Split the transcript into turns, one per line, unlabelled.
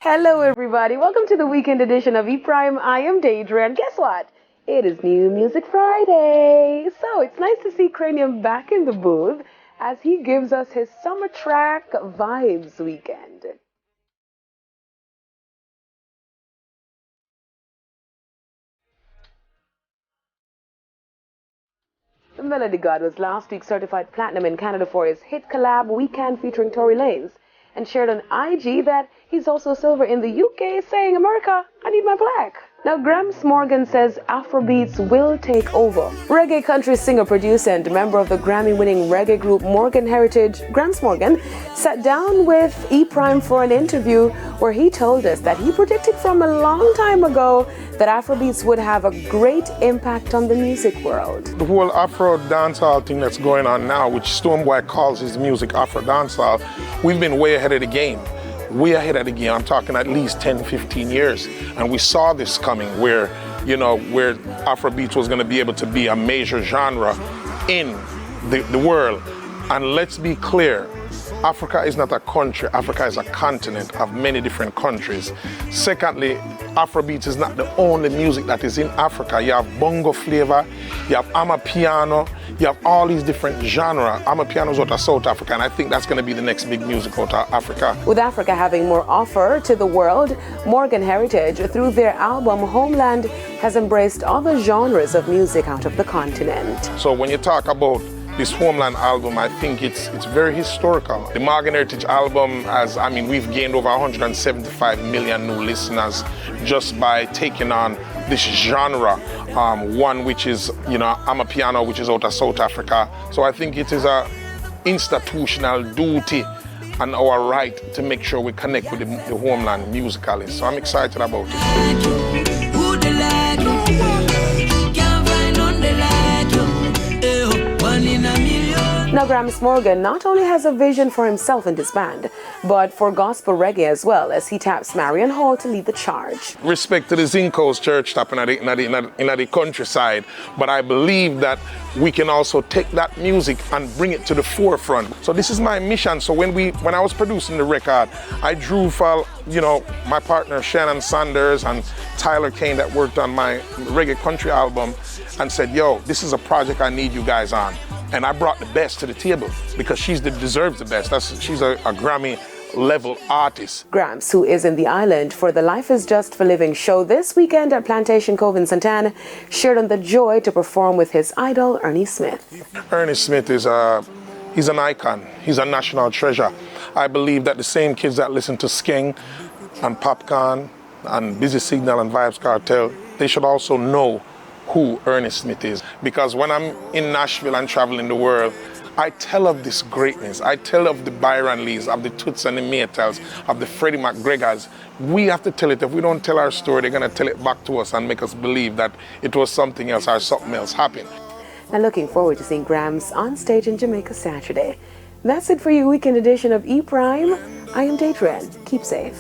Hello everybody, welcome to the weekend edition of E-Prime. I am Deidre, and guess what? It is New Music Friday. So it's nice to see Kranium back in the booth as he gives us his summer track Vibes Weekend. The Melody God was last week certified platinum in Canada for his hit collab Weekend featuring Tory Lanez, and shared on IG that he's also silver in the UK, saying, "America, I need my black." Now, Gramps Morgan says Afrobeats will take over. Reggae country singer, producer, and member of the Grammy-winning reggae group Morgan Heritage, Gramps Morgan, sat down with E-Prime for an interview where he told us that he predicted from a long time ago that Afrobeats would have a great impact on the music world.
The whole Afro dancehall thing that's going on now, which Stonebwoy calls his music Afro dancehall, we've been way ahead of the game. Way ahead of the game. I'm talking at least 10, 15 years. And we saw this coming where Afrobeats was going to be able to be a major genre in the world. And let's be clear, Africa is not a country, Africa is a continent of many different countries. Secondly, Afrobeats is not the only music that is in Africa. You have bongo flavor, you have amapiano, you have all these different genres. Amapiano is out of South Africa, and I think that's going to be the next big music out of Africa.
With Africa having more offer to the world, Morgan Heritage, through their album Homeland, has embraced all the genres of music out of the continent.
So when you talk about this Homeland album, I think it's very historical. The Morgan Heritage album we've gained over 175 million new listeners just by taking on this genre, one which is, amapiano, which is out of South Africa. So I think it is a institutional duty and our right to make sure we connect with the homeland musically. So I'm excited about it.
Now, Gramps Morgan not only has a vision for himself and his band, but for gospel reggae as well, as he taps Marion Hall to lead the charge.
Respect to the Zinco's church tap in the countryside, but I believe that we can also take that music and bring it to the forefront. So this is my mission. So when I was producing the record, I drew for my partner Shannon Sanders and Tyler Kane that worked on my reggae country album, and said, "Yo, this is a project I need you guys on." And I brought the best to the table because she deserves the best. She's a Grammy-level artist.
Gramps, who is in the island for the Life is Just for Living show this weekend at Plantation Cove in Santan, shared on the joy to perform with his idol, Ernie Smith.
Ernie Smith is he's an icon. He's a national treasure. I believe that the same kids that listen to Skeng and Popcorn and Busy Signal and Vibes Cartel, they should also know who Ernie Smith is. Because when I'm in Nashville and traveling the world, I tell of this greatness. I tell of the Byron Lees, of the Toots and the Maytals, of the Freddie McGregors. We have to tell it. If we don't tell our story, they're going to tell it back to us and make us believe that it was something else or something else happened.
Now, looking forward to seeing Gramps on stage in Jamaica Saturday. That's it for your weekend edition of E-Prime. I am Deidre. Keep safe.